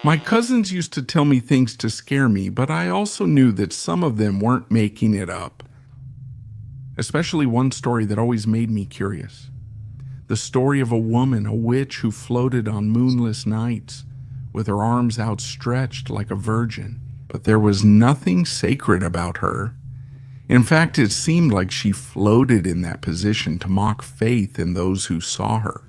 My cousins used to tell me things to scare me, but I also knew that some of them weren't making it up. Especially one story that always made me curious. The story of a woman, a witch who floated on moonless nights with her arms outstretched like a virgin. But there was nothing sacred about her. In fact, it seemed like she floated in that position to mock faith in those who saw her.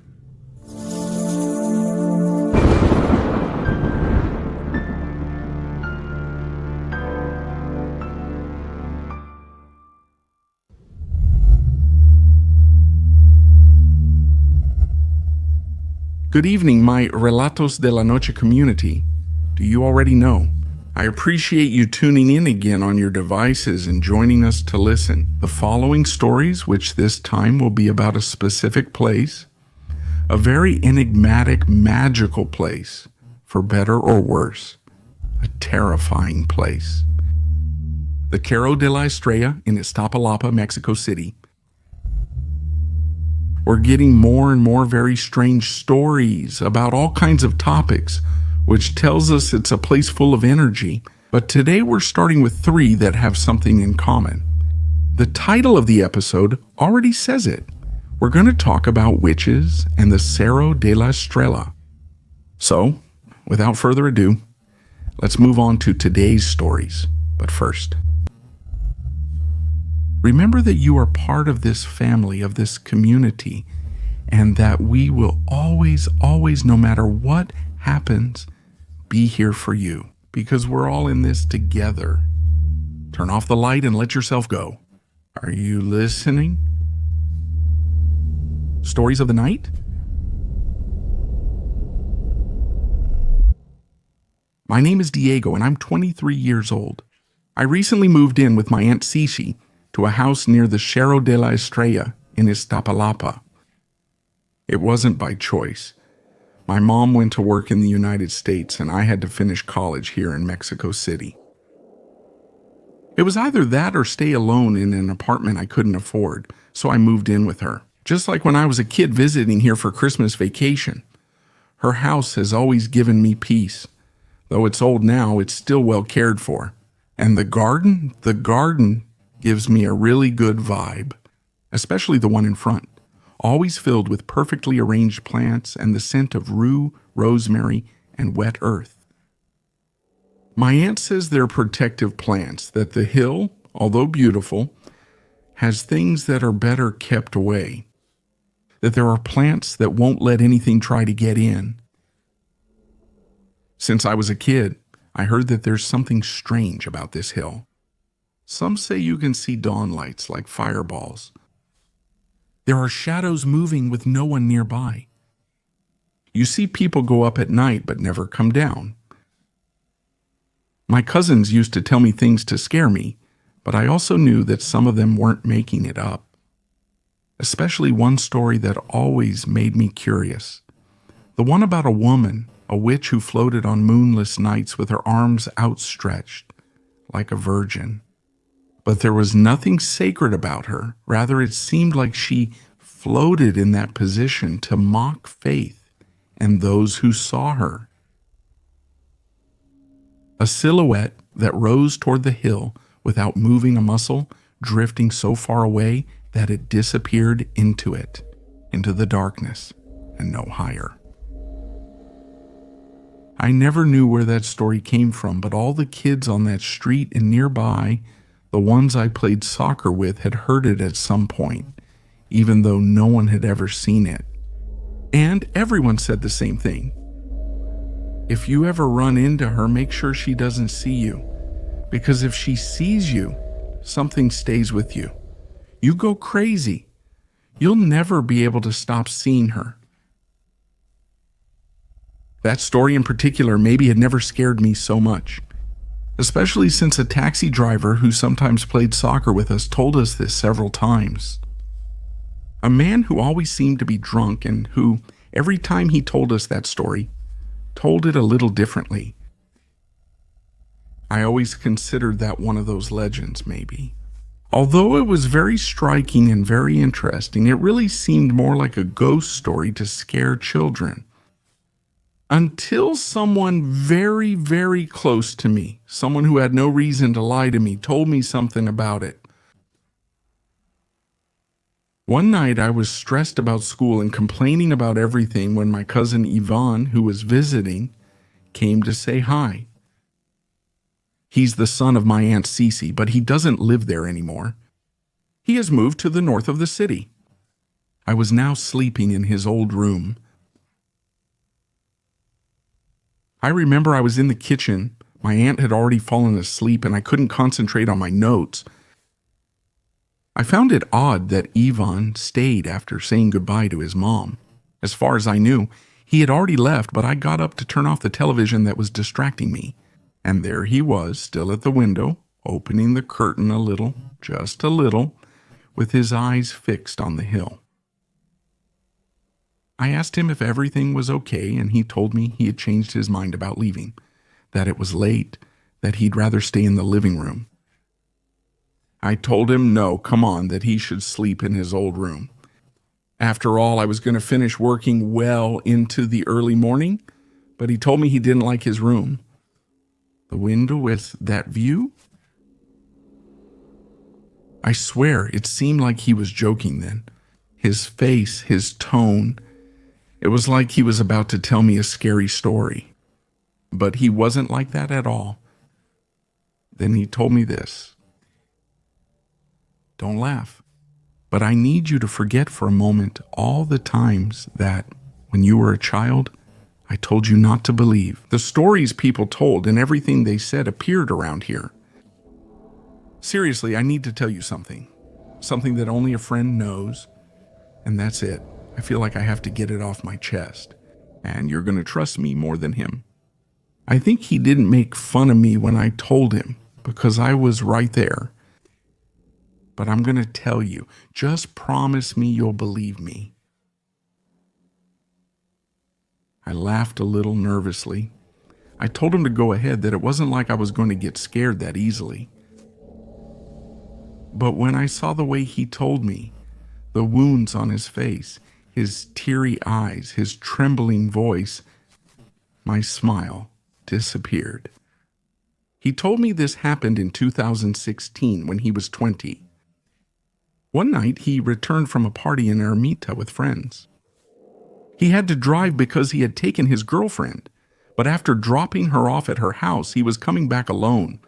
Good evening, my Relatos de la Noche community. Do you already know? I appreciate you tuning in again on your devices and joining us to listen. The following stories, which this time will be about a specific place, a very enigmatic, magical place, for better or worse, a terrifying place. The Cerro de la Estrella in Iztapalapa, Mexico City. We're getting more and more very strange stories about all kinds of topics, which tells us it's a place full of energy. But today we're starting with 3 that have something in common. The title of the episode already says it. We're going to talk about witches and the Cerro de la Estrella. So, without further ado, let's move on to today's stories. But first, remember that you are part of this family, of this community, and that we will always, no matter what happens, be here for you, because we're all in this together. Turn off the light and let yourself go. Are you listening? Stories of the night? My name is Diego, and I'm 23 years old. I recently moved in with my Aunt Cici to a house near the Cerro de la Estrella in Iztapalapa. It wasn't by choice. My mom went to work in the United States and I had to finish college here in Mexico City. It was either that or stay alone in an apartment I couldn't afford, so I moved in with her. Just like when I was a kid visiting here for Christmas vacation. Her house has always given me peace. Though it's old now, it's still well cared for. And the garden gives me a really good vibe, especially the one in front, always filled with perfectly arranged plants and the scent of rue, rosemary, and wet earth. My aunt says they're protective plants, that the hill, although beautiful, has things that are better kept away, that there are plants that won't let anything try to get in. Since I was a kid, I heard that there's something strange about this hill. Some say you can see dawn lights like fireballs. There are shadows moving with no one nearby. You see people go up at night but never come down. My cousins used to tell me things to scare me, but I also knew that some of them weren't making it up. Especially one story that always made me curious. The one about a woman, a witch who floated on moonless nights with her arms outstretched, like a virgin. But there was nothing sacred about her. Rather, it seemed like she floated in that position to mock faith and those who saw her. A silhouette that rose toward the hill without moving a muscle, drifting so far away that it disappeared into the darkness, and no higher. I never knew where that story came from, but all the kids on that street and nearby, the ones I played soccer with, had heard it at some point, even though no one had ever seen it. And everyone said the same thing. If you ever run into her, make sure she doesn't see you, because if she sees you, something stays with you. You go crazy. You'll never be able to stop seeing her. That story in particular maybe had never scared me so much, especially since a taxi driver who sometimes played soccer with us told us this several times. A man who always seemed to be drunk and who, every time he told us that story, told it a little differently. I always considered that one of those legends, maybe. Although it was very striking and very interesting, it really seemed more like a ghost story to scare children. Until someone very, very close to me, someone who had no reason to lie to me, told me something about it. One night I was stressed about school and complaining about everything when my cousin Iván, who was visiting, came to say hi. He's the son of my Aunt Cece, but he doesn't live there anymore. He has moved to the north of the city. I was now sleeping in his old room. I remember I was in the kitchen. My aunt had already fallen asleep and I couldn't concentrate on my notes. I found it odd that Iván stayed after saying goodbye to his mom. As far as I knew, he had already left, but I got up to turn off the television that was distracting me. And there he was, still at the window, opening the curtain a little, just a little, with his eyes fixed on the hill. I asked him if everything was okay, and he told me he had changed his mind about leaving, that it was late, that he'd rather stay in the living room. I told him no, come on, that he should sleep in his old room. After all, I was going to finish working well into the early morning, but he told me he didn't like his room. The window with that view? I swear, it seemed like he was joking then. His face, his tone, it was like he was about to tell me a scary story. But he wasn't like that at all. Then he told me this. Don't laugh, but I need you to forget for a moment all the times that, when you were a child, I told you not to believe. The stories people told and everything they said appeared around here. Seriously, I need to tell you something. Something that only a friend knows, and that's it. I feel like I have to get it off my chest, and you're going to trust me more than him. I think he didn't make fun of me when I told him, because I was right there. But I'm going to tell you, just promise me you'll believe me. I laughed a little nervously. I told him to go ahead, that it wasn't like I was going to get scared that easily. But when I saw the way he told me, the wounds on his face, his teary eyes, his trembling voice, my smile disappeared. He told me this happened in 2016 when he was 20. One night, he returned from a party in Ermita with friends. He had to drive because he had taken his girlfriend, but after dropping her off at her house, he was coming back alone.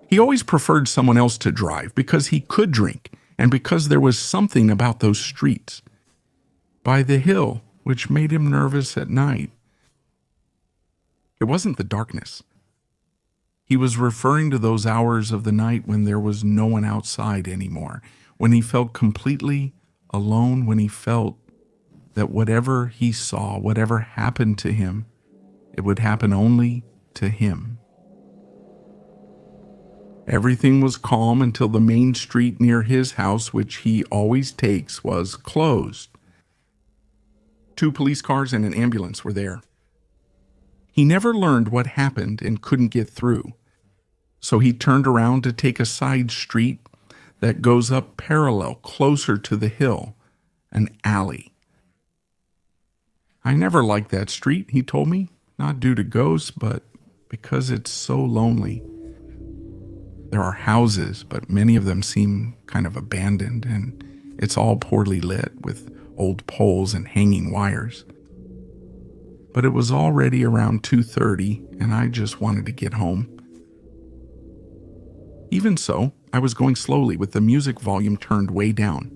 He always preferred someone else to drive because he could drink and because there was something about those streets by the hill which made him nervous at night. It wasn't the darkness. He was referring to those hours of the night when there was no one outside anymore, when he felt completely alone, when he felt that whatever he saw, whatever happened to him, it would happen only to him. Everything was calm until the main street near his house, which he always takes, was closed. 2 police cars and an ambulance were there. He never learned what happened and couldn't get through. So he turned around to take a side street that goes up parallel, closer to the hill, an alley. I never liked that street, he told me, not due to ghosts, but because it's so lonely. There are houses, but many of them seem kind of abandoned, and it's all poorly lit with old poles and hanging wires. But it was already around 2:30, and I just wanted to get home. Even so, I was going slowly with the music volume turned way down.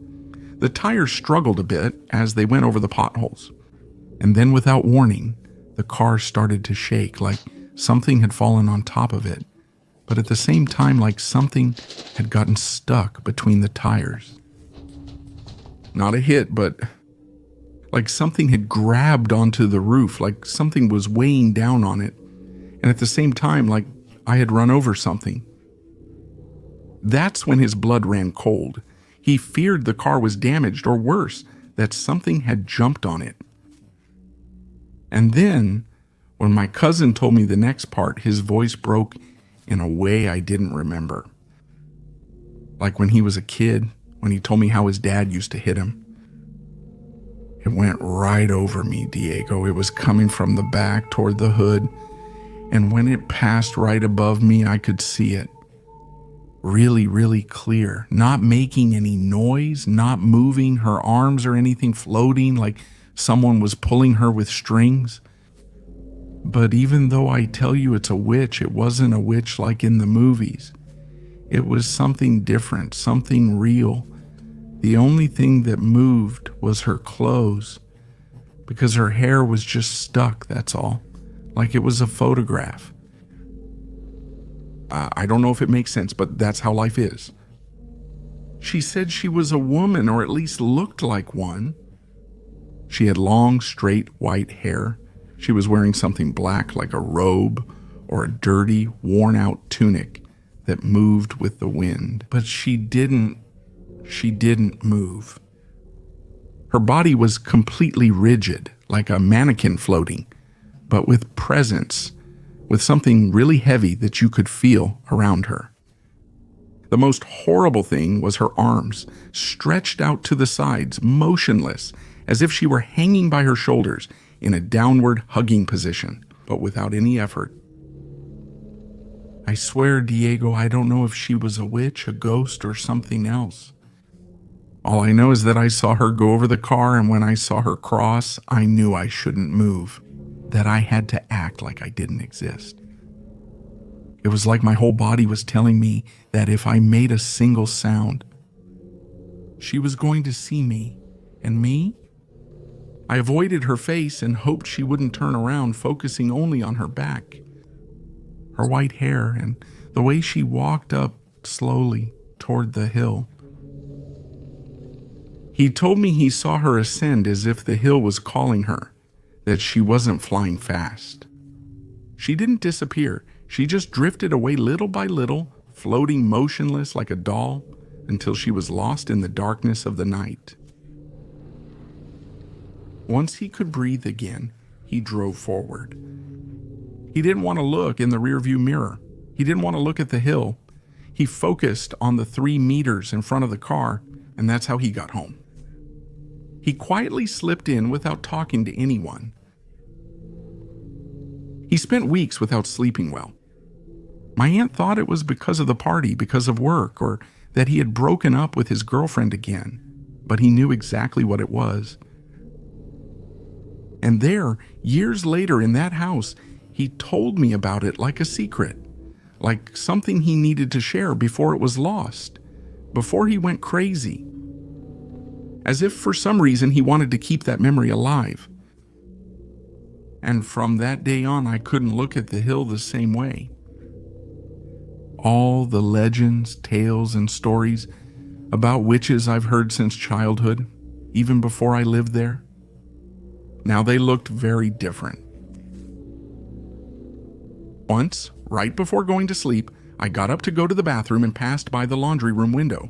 The tires struggled a bit as they went over the potholes. And then without warning, the car started to shake like something had fallen on top of it, but at the same time like something had gotten stuck between the tires. Not a hit, but like something had grabbed onto the roof, like something was weighing down on it, and at the same time like I had run over something. That's when his blood ran cold. He feared the car was damaged, or worse, that something had jumped on it. And then, when my cousin told me the next part, his voice broke in a way I didn't remember. Like when he was a kid, when he told me how his dad used to hit him. It went right over me, Diego. It was coming from the back toward the hood, and when it passed right above me, I could see it. Really, really clear. Not making any noise, not moving her arms or anything, floating like someone was pulling her with strings. But even though I tell you it's a witch, it wasn't a witch like in the movies. It was something different, something real. The only thing that moved was her clothes, because her hair was just stuck, that's all, like it was a photograph. I don't know if it makes sense, but that's how life is. She said she was a woman, or at least looked like one. She had long, straight, white hair. She was wearing something black like a robe or a dirty, worn-out tunic that moved with the wind. But she didn't move. Her body was completely rigid, like a mannequin floating, but with presence, with something really heavy that you could feel around her. The most horrible thing was her arms, stretched out to the sides, motionless, as if she were hanging by her shoulders in a downward hugging position, but without any effort. I swear, Diego, I don't know if she was a witch, a ghost, or something else. All I know is that I saw her go over the car, and when I saw her cross, I knew I shouldn't move, that I had to act like I didn't exist. It was like my whole body was telling me that if I made a single sound, she was going to see me. And me? I avoided her face and hoped she wouldn't turn around, focusing only on her back, her white hair, and the way she walked up slowly toward the hill. He told me he saw her ascend as if the hill was calling her, that she wasn't flying fast. She didn't disappear. She just drifted away little by little, floating motionless like a doll, until she was lost in the darkness of the night. Once he could breathe again, he drove forward. He didn't want to look in the rearview mirror. He didn't want to look at the hill. He focused on the 3 meters in front of the car, and that's how he got home. He quietly slipped in without talking to anyone. He spent weeks without sleeping well. My aunt thought it was because of the party, because of work, or that he had broken up with his girlfriend again, but he knew exactly what it was. And there, years later in that house, he told me about it like a secret, like something he needed to share before it was lost, before he went crazy. As if for some reason he wanted to keep that memory alive. And from that day on, I couldn't look at the hill the same way. All the legends, tales, and stories about witches I've heard since childhood, even before I lived there, now they looked very different. Once, right before going to sleep, I got up to go to the bathroom and passed by the laundry room window.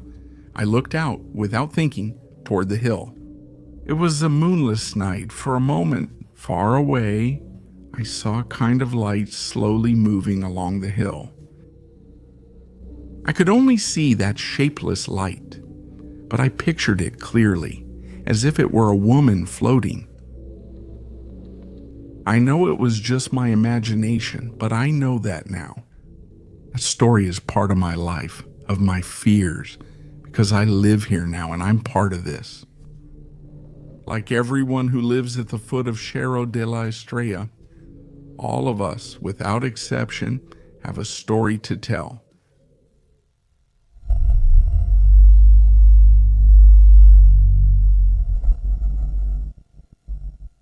I looked out, without thinking, toward the hill. It was a moonless night. For a moment, far away, I saw a kind of light slowly moving along the hill. I could only see that shapeless light, but I pictured it clearly, as if it were a woman floating. I know it was just my imagination, but I know that now. That story is part of my life, of my fears, because I live here now and I'm part of this. Like everyone who lives at the foot of Cerro de la Estrella, all of us, without exception, have a story to tell.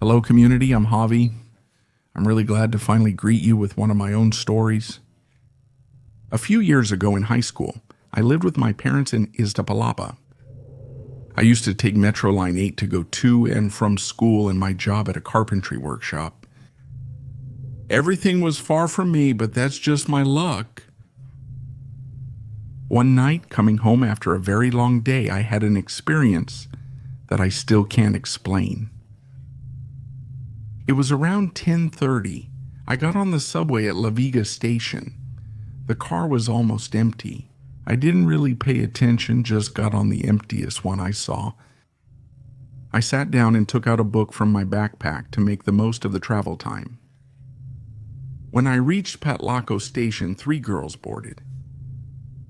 Hello, community. I'm Javi. I'm really glad to finally greet you with one of my own stories. A few years ago in high school, I lived with my parents in Iztapalapa. I used to take Metro Line 8 to go to and from school and my job at a carpentry workshop. Everything was far from me, but that's just my luck. One night, coming home after a very long day, I had an experience that I still can't explain. It was around 10:30. I got on the subway at La Viga station. The car was almost empty. I didn't really pay attention, just got on the emptiest one I saw. I sat down and took out a book from my backpack to make the most of the travel time. When I reached Patlaco Station, 3 girls boarded.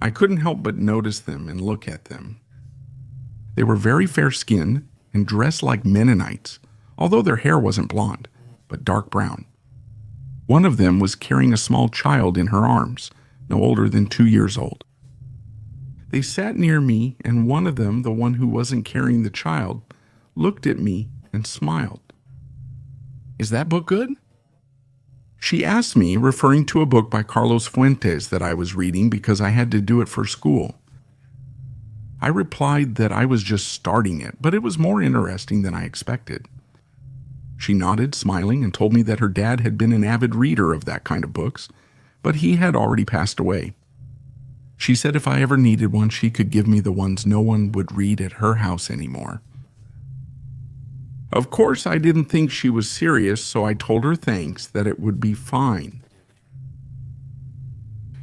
I couldn't help but notice them and look at them. They were very fair-skinned and dressed like Mennonites, although their hair wasn't blonde, but dark brown. One of them was carrying a small child in her arms, no older than 2 years old. They sat near me, and one of them, the one who wasn't carrying the child, looked at me and smiled. "Is that book good?" She asked me, referring to a book by Carlos Fuentes that I was reading because I had to do it for school. I replied that I was just starting it, but it was more interesting than I expected. She nodded, smiling, and told me that her dad had been an avid reader of that kind of books, but he had already passed away. She said if I ever needed one, she could give me the ones no one would read at her house anymore. Of course, I didn't think she was serious, so I told her thanks, that it would be fine.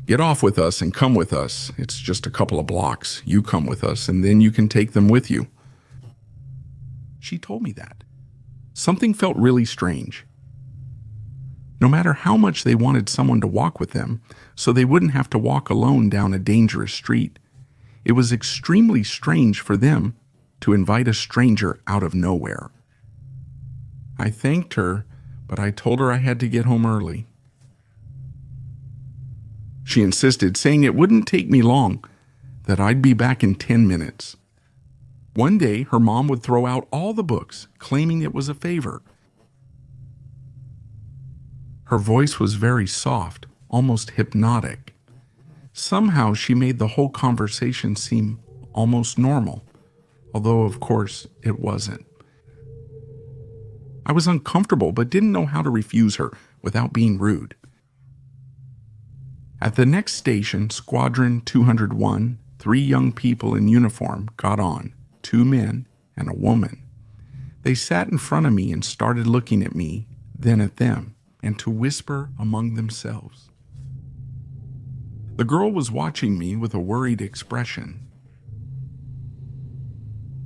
"Get off with us and come with us. It's just a couple of blocks. You come with us, and then you can take them with you." She told me that. Something felt really strange. No matter how much they wanted someone to walk with them, so they wouldn't have to walk alone down a dangerous street, it was extremely strange for them to invite a stranger out of nowhere. I thanked her, but I told her I had to get home early. She insisted, saying it wouldn't take me long, that I'd be back in 10 minutes. One day, her mom would throw out all the books, claiming it was a favor. Her voice was very soft, almost hypnotic. Somehow, she made the whole conversation seem almost normal, although, of course, it wasn't. I was uncomfortable, but didn't know how to refuse her without being rude. At the next station, Squadron 201, 3 young people in uniform got on, 2 men and a woman. They sat in front of me and started looking at me, then at them, and to whisper among themselves. The girl was watching me with a worried expression.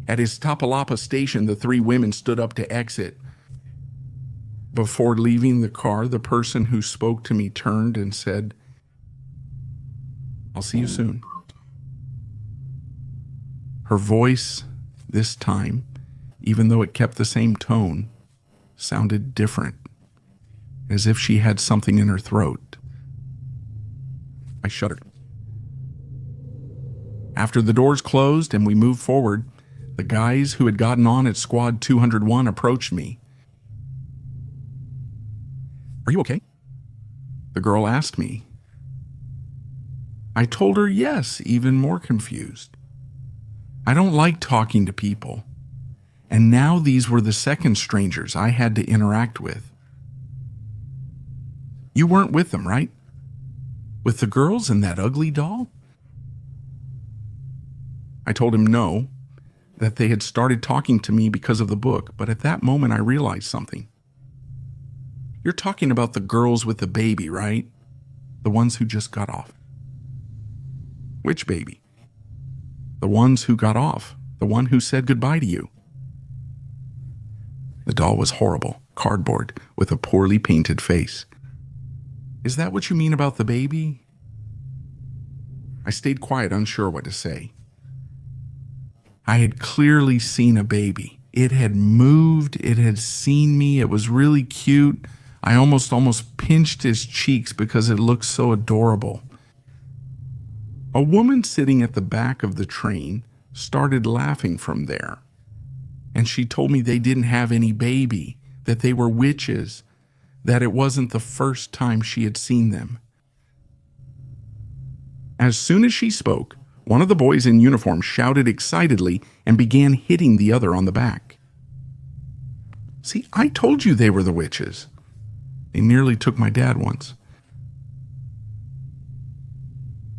At Iztapalapa Station, the 3 women stood up to exit. Before leaving the car, the person who spoke to me turned and said, "I'll see you soon." Her voice, this time, even though it kept the same tone, sounded different, as if she had something in her throat. I shuddered. After the doors closed and we moved forward, the guys who had gotten on at Squad 201 approached me. "Are you okay?" the girl asked me. I told her yes, even more confused. I don't like talking to people, and now these were the second strangers I had to interact with. "You weren't with them, right? With the girls and that ugly doll?" I told him no, that they had started talking to me because of the book, but at that moment I realized something. "You're talking about the girls with the baby, right? The ones who just got off." "Which baby?" "The ones who got off. The one who said goodbye to you." The doll was horrible, cardboard, with a poorly painted face. "Is that what you mean about the baby?" I stayed quiet, unsure what to say. I had clearly seen a baby. It had moved, it had seen me, it was really cute. I almost pinched his cheeks because it looked so adorable. A woman sitting at the back of the train started laughing from there, and she told me they didn't have any baby, that they were witches, that it wasn't the first time she had seen them. As soon as she spoke, one of the boys in uniform shouted excitedly and began hitting the other on the back. "See, I told you they were the witches. They nearly took my dad once."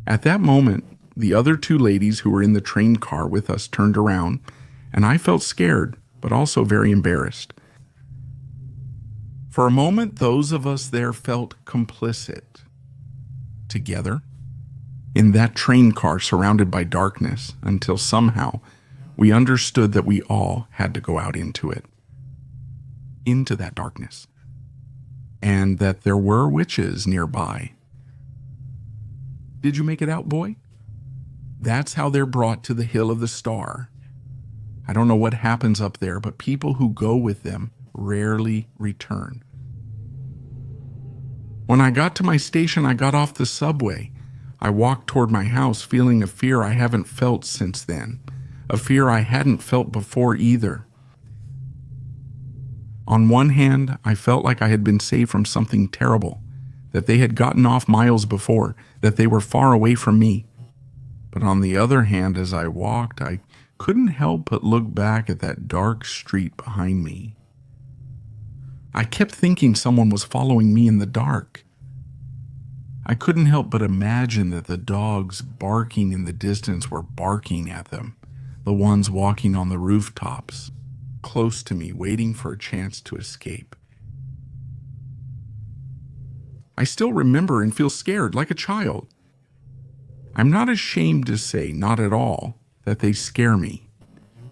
At that moment, the other 2 ladies who were in the train car with us turned around, and I felt scared, but also very embarrassed. For a moment, those of us there felt complicit. Together, in that train car surrounded by darkness, until somehow we understood that we all had to go out into it, into that darkness, and that there were witches nearby. Did you make it out, boy? That's how they're brought to the Hill of the Star. I don't know what happens up there, but people who go with them rarely return. When I got to my station, I got off the subway. I walked toward my house feeling a fear I haven't felt since then, a fear I hadn't felt before either. On one hand, I felt like I had been saved from something terrible, that they had gotten off miles before, that they were far away from me. But on the other hand, as I walked, I couldn't help but look back at that dark street behind me. I kept thinking someone was following me in the dark. I couldn't help but imagine that the dogs barking in the distance were barking at them, the ones walking on the rooftops, close to me, waiting for a chance to escape. I still remember and feel scared like a child. I'm not ashamed to say, not at all, that they scare me,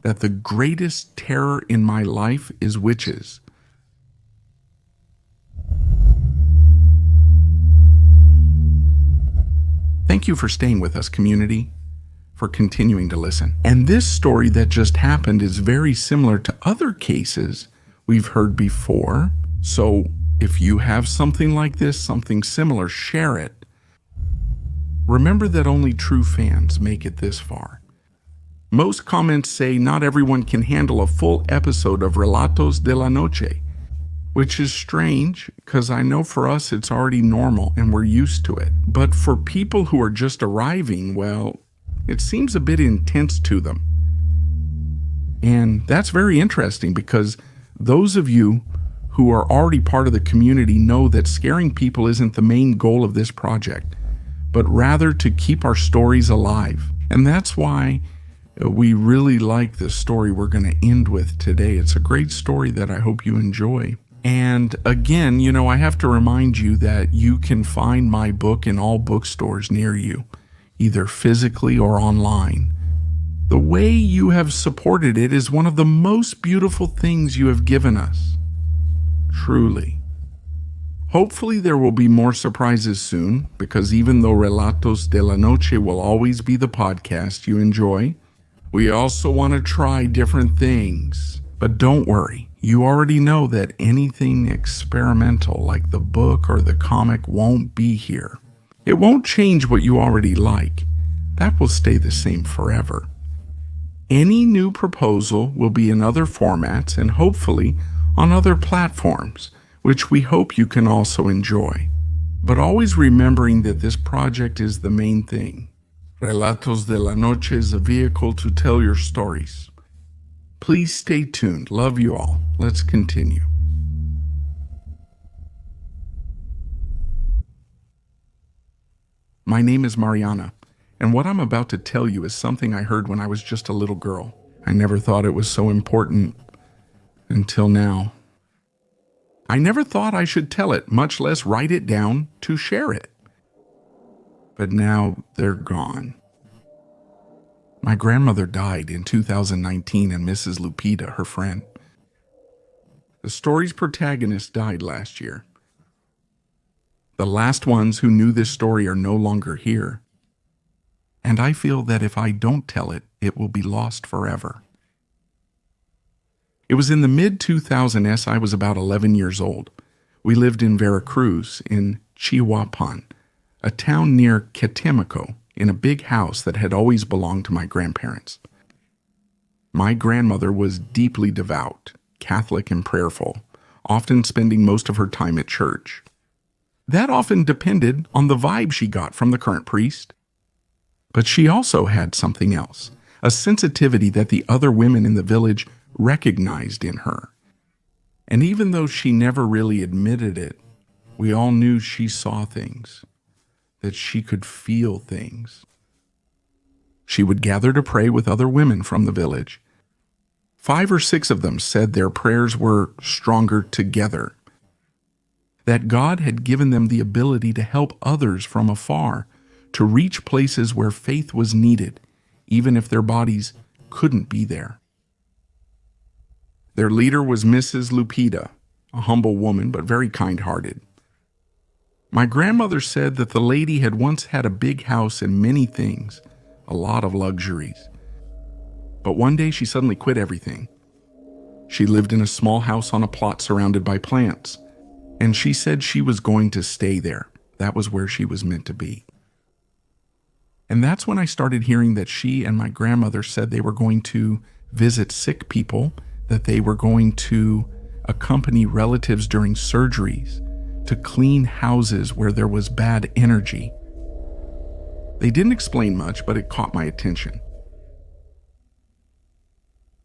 that the greatest terror in my life is witches. Thank you for staying with us, community, for continuing to listen. And this story that just happened is very similar to other cases we've heard before. So if you have something like this, something similar, share it. Remember that only true fans make it this far. Most comments say not everyone can handle a full episode of Relatos de la Noche, which is strange because I know for us it's already normal and we're used to it. But for people who are just arriving, well, it seems a bit intense to them. And that's very interesting because those of you who are already part of the community know that scaring people isn't the main goal of this project, but rather to keep our stories alive. And that's why we really like the story we're going to end with today. It's a great story that I hope you enjoy. And again, I have to remind you that you can find my book in all bookstores near you, either physically or online. The way you have supported it is one of the most beautiful things you have given us. Truly. Hopefully there will be more surprises soon, because even though Relatos de la Noche will always be the podcast you enjoy, we also want to try different things. But don't worry, you already know that anything experimental like the book or the comic won't be here. It won't change what you already like. That will stay the same forever. Any new proposal will be in other formats and hopefully on other platforms, which we hope you can also enjoy. But always remembering that this project is the main thing. Relatos de la Noche is a vehicle to tell your stories. Please stay tuned. Love you all. Let's continue. My name is Mariana, and what I'm about to tell you is something I heard when I was just a little girl. I never thought it was so important until now. I never thought I should tell it, much less write it down to share it. But now they're gone. My grandmother died in 2019 and Mrs. Lupita, her friend. The story's protagonist died last year. The last ones who knew this story are no longer here. And I feel that if I don't tell it, it will be lost forever. It was in the mid-2000s. I was about 11 years old. We lived in Veracruz, in Chihuapan, a town near Catemaco, in a big house that had always belonged to my grandparents. My grandmother was deeply devout, Catholic and prayerful, often spending most of her time at church. That often depended on the vibe she got from the current priest. But she also had something else, a sensitivity that the other women in the village recognized in her. And even though she never really admitted it, we all knew she saw things, that she could feel things. She would gather to pray with other women from the village. 5 or 6 of them said their prayers were stronger together, that God had given them the ability to help others from afar, to reach places where faith was needed, even if their bodies couldn't be there. Their leader was Mrs. Lupita, a humble woman but very kind-hearted. My grandmother said that the lady had once had a big house and many things, a lot of luxuries. But one day she suddenly quit everything. She lived in a small house on a plot surrounded by plants, and she said she was going to stay there. That was where she was meant to be. And that's when I started hearing that she and my grandmother said they were going to visit sick people, that they were going to accompany relatives during surgeries, to clean houses where there was bad energy. They didn't explain much, but it caught my attention.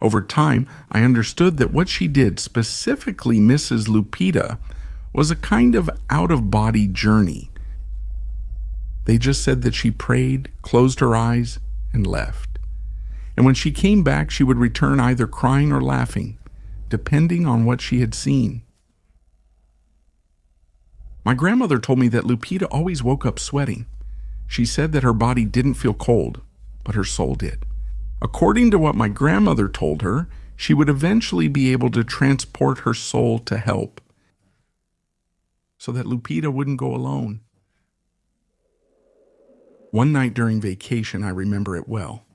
Over time, I understood that what she did, specifically Mrs. Lupita, was a kind of out-of-body journey. They just said that she prayed, closed her eyes, and left. And when she came back, she would return either crying or laughing, depending on what she had seen. My grandmother told me that Lupita always woke up sweating. She said that her body didn't feel cold, but her soul did. According to what my grandmother told her, she would eventually be able to transport her soul to help, so that Lupita wouldn't go alone. One night during vacation, I remember it well.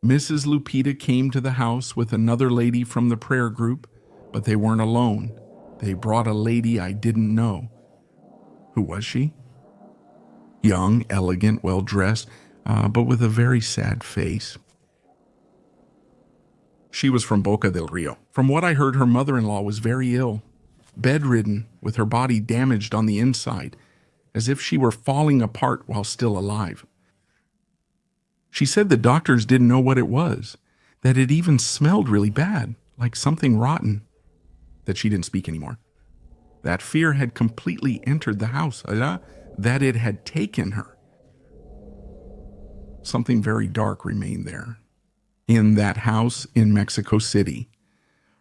Mrs. Lupita came to the house with another lady from the prayer group, but they weren't alone. They brought a lady I didn't know. Who was she? Young, elegant, well-dressed, but with a very sad face. She was from Boca del Rio. From what I heard, her mother-in-law was very ill, bedridden, with her body damaged on the inside, as if she were falling apart while still alive. She said the doctors didn't know what it was, that it even smelled really bad, like something rotten, that she didn't speak anymore. That fear had completely entered the house, that it had taken her. Something very dark remained there, in that house in Mexico City.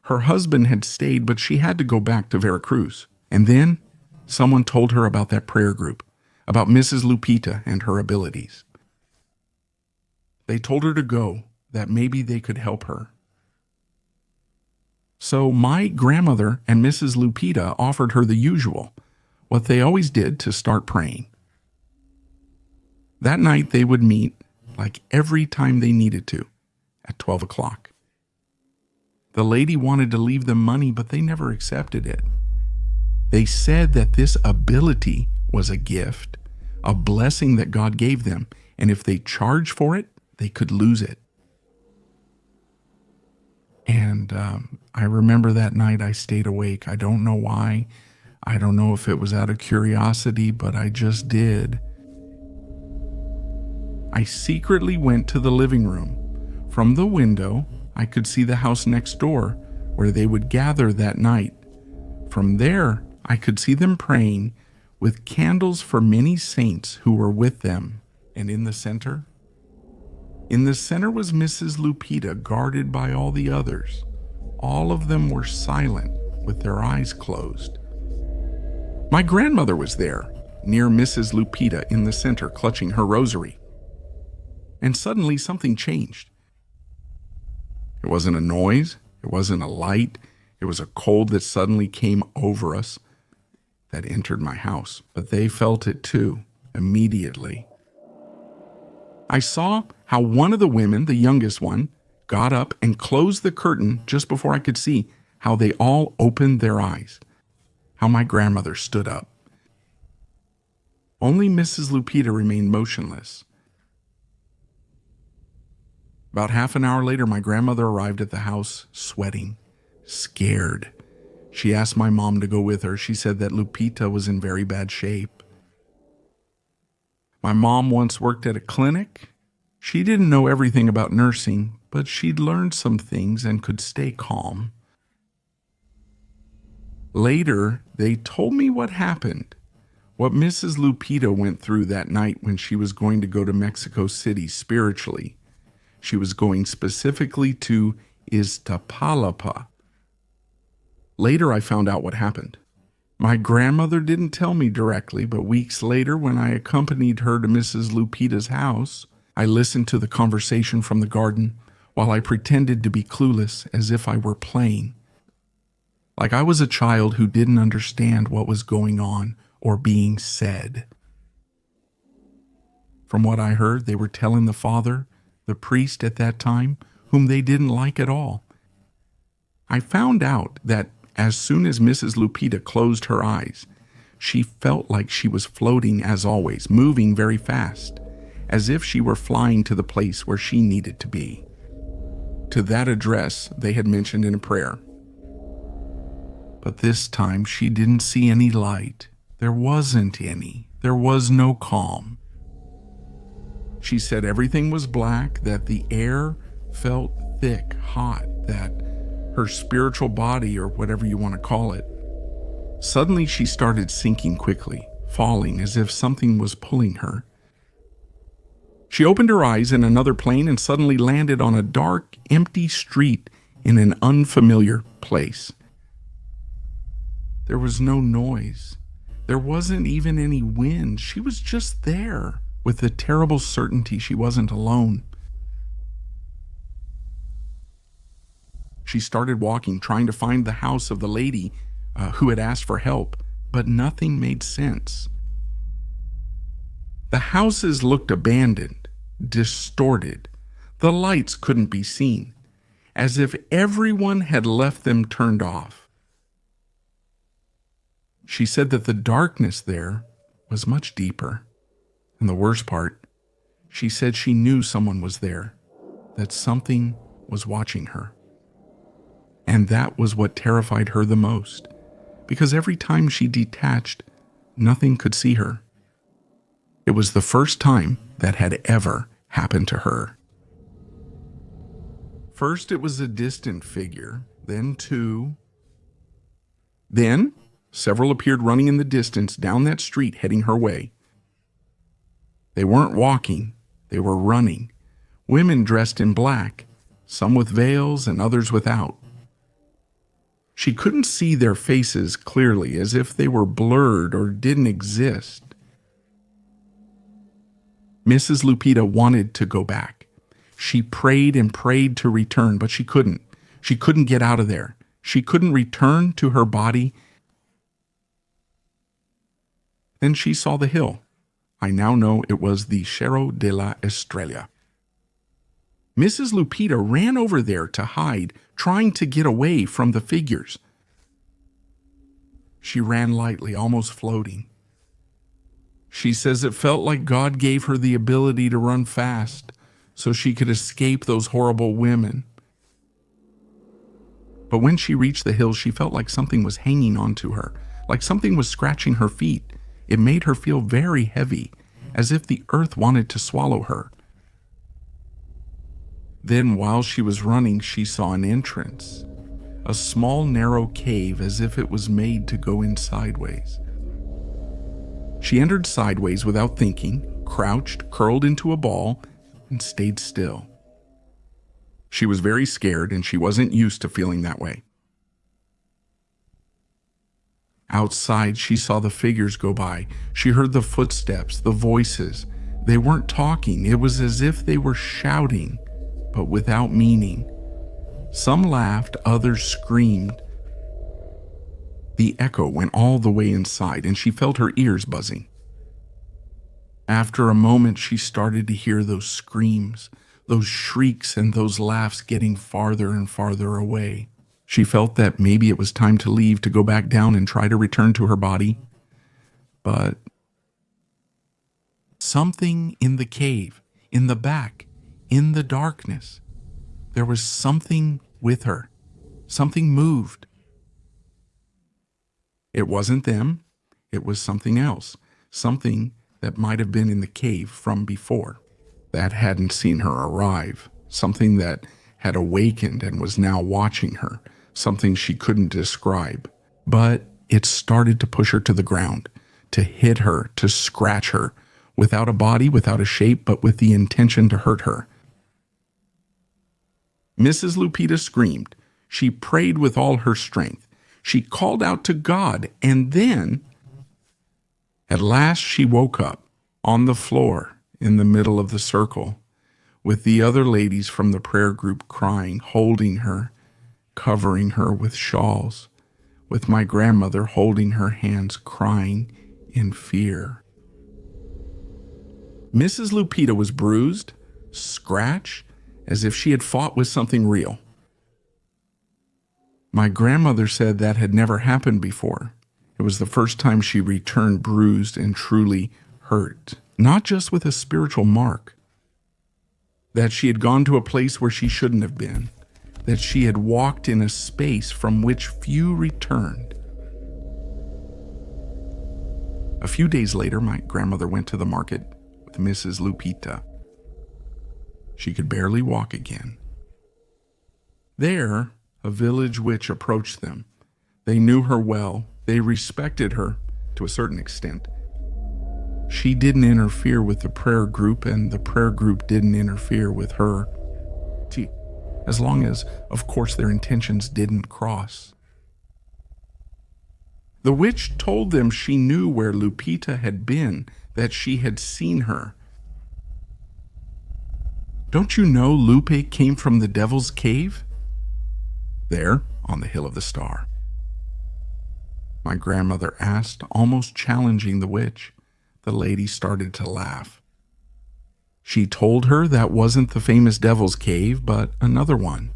Her husband had stayed, but she had to go back to Veracruz. And then someone told her about that prayer group, about Mrs. Lupita and her abilities. They told her to go, that maybe they could help her. So my grandmother and Mrs. Lupita offered her the usual, what they always did, to start praying. That night they would meet, like every time they needed to, at 12 o'clock. The lady wanted to leave them money, but they never accepted it. They said that this ability was a gift, a blessing that God gave them, and if they charged for it, they could lose it. And I remember that night I stayed awake. I don't know why. I don't know if it was out of curiosity, but I just did. I secretly went to the living room. From the window, I could see the house next door, where they would gather that night. From there, I could see them praying with candles for many saints who were with them. And in the center was Mrs. Lupita, guarded by all the others. All of them were silent, with their eyes closed. My grandmother was there, near Mrs. Lupita in the center, clutching her rosary. And suddenly something changed. It wasn't a noise, it wasn't a light, it was a cold that suddenly came over us that entered my house. But they felt it too, immediately. I saw how one of the women, the youngest one, got up and closed the curtain just before I could see how they all opened their eyes, how my grandmother stood up. Only Mrs. Lupita remained motionless. About half an hour later, my grandmother arrived at the house, sweating, scared. She asked my mom to go with her. She said that Lupita was in very bad shape. My mom once worked at a clinic. She didn't know everything about nursing, but she'd learned some things and could stay calm. Later, they told me what happened, what Mrs. Lupita went through that night when she was going to go to Mexico City spiritually. She was going specifically to Iztapalapa. Later, I found out what happened. My grandmother didn't tell me directly, but weeks later, when I accompanied her to Mrs. Lupita's house, I listened to the conversation from the garden while I pretended to be clueless as if I were playing, like I was a child who didn't understand what was going on or being said. From what I heard, they were telling the father, the priest at that time, whom they didn't like at all. I found out that as soon as Mrs. Lupita closed her eyes, she felt like she was floating as always, moving very fast, as if she were flying to the place where she needed to be, to that address they had mentioned in a prayer. But this time she didn't see any light. There wasn't any. There was no calm. She said everything was black, that the air felt thick, hot, that her spiritual body, or whatever you want to call it, suddenly she started sinking quickly, falling as if something was pulling her. She opened her eyes in another plane and suddenly landed on a dark, empty street in an unfamiliar place. There was no noise. There wasn't even any wind. She was just there, with the terrible certainty she wasn't alone. She started walking, trying to find the house of the lady who had asked for help, but nothing made sense. The houses looked abandoned, distorted. The lights couldn't be seen, as if everyone had left them turned off. She said that the darkness there was much deeper. And the worst part, she said she knew someone was there, that something was watching her. And that was what terrified her the most, because every time she detached, nothing could see her. It was the first time that had ever happened to her. First it was a distant figure, then two. Then several appeared running in the distance down that street heading her way. They weren't walking, they were running. Women dressed in black, some with veils and others without. She couldn't see their faces clearly, as if they were blurred or didn't exist. Mrs. Lupita wanted to go back. She prayed and prayed to return, but she couldn't. She couldn't get out of there. She couldn't return to her body. Then she saw the hill. I now know it was the Cerro de la Estrella. Mrs. Lupita ran over there to hide, trying to get away from the figures. She ran lightly, almost floating. She says it felt like God gave her the ability to run fast so she could escape those horrible women. But when she reached the hill, she felt like something was hanging onto her, like something was scratching her feet. It made her feel very heavy, as if the earth wanted to swallow her. Then, while she was running, she saw an entrance, a small, narrow cave, as if it was made to go in sideways. She entered sideways without thinking, crouched, curled into a ball, and stayed still. She was very scared, and she wasn't used to feeling that way. Outside, she saw the figures go by. She heard the footsteps, the voices. They weren't talking. It was as if they were shouting, but without meaning. Some laughed, others screamed. The echo went all the way inside, and she felt her ears buzzing. After a moment, she started to hear those screams, those shrieks, and those laughs getting farther and farther away. She felt that maybe it was time to leave, to go back down and try to return to her body. But something in the cave, in the back, in the darkness, there was something with her. Something moved. It wasn't them. It was something else. Something that might have been in the cave from before, that hadn't seen her arrive. Something that had awakened and was now watching her. Something she couldn't describe. But it started to push her to the ground, to hit her, to scratch her, without a body, without a shape, but with the intention to hurt her. Mrs. Lupita screamed. She prayed with all her strength. She called out to God, and then, at last she woke up on the floor in the middle of the circle, with the other ladies from the prayer group crying, holding her, covering her with shawls, with my grandmother holding her hands, crying in fear. Mrs. Lupita was bruised, scratched, as if she had fought with something real. My grandmother said that had never happened before. It was the first time she returned bruised and truly hurt, not just with a spiritual mark. That she had gone to a place where she shouldn't have been. That she had walked in a space from which few returned. A few days later, my grandmother went to the market with Mrs. Lupita. She could barely walk again. There, a village witch approached them. They knew her well. They respected her to a certain extent. She didn't interfere with the prayer group, and the prayer group didn't interfere with her. As long as, of course, their intentions didn't cross. The witch told them she knew where Lupita had been, that she had seen her. Don't you know Lupe came from the Devil's Cave? There, on the Hill of the Star. My grandmother asked, almost challenging the witch. The lady started to laugh. She told her that wasn't the famous Devil's Cave, but another one.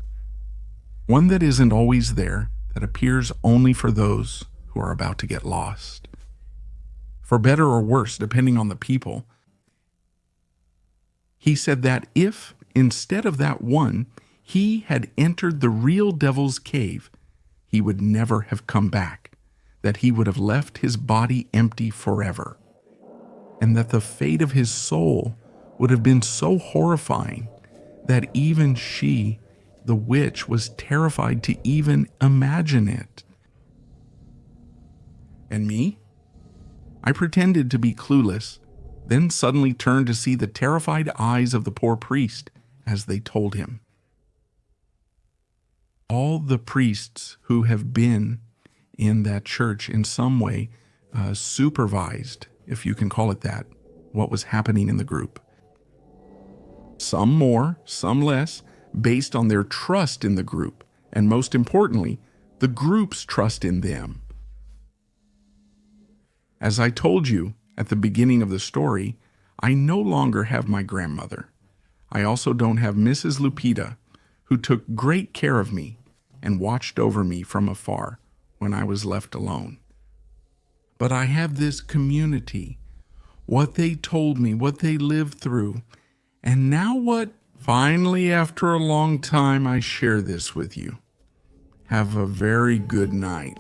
One that isn't always there, that appears only for those who are about to get lost. For better or worse, depending on the people. He said that if, instead of that one, he had entered the real Devil's Cave, he would never have come back, that he would have left his body empty forever, and that the fate of his soul would have been so horrifying that even she, the witch, was terrified to even imagine it. And me? I pretended to be clueless, then suddenly turned to see the terrified eyes of the poor priest as they told him. All the priests who have been in that church in some way supervised, if you can call it that, what was happening in the group. Some more, some less, based on their trust in the group, and most importantly, the group's trust in them. As I told you at the beginning of the story, I no longer have my grandmother. I also don't have Mrs. Lupita, who took great care of me and watched over me from afar when I was left alone. But I have this community, what they told me, what they lived through, and now what? Finally, after a long time, I share this with you. Have a very good night.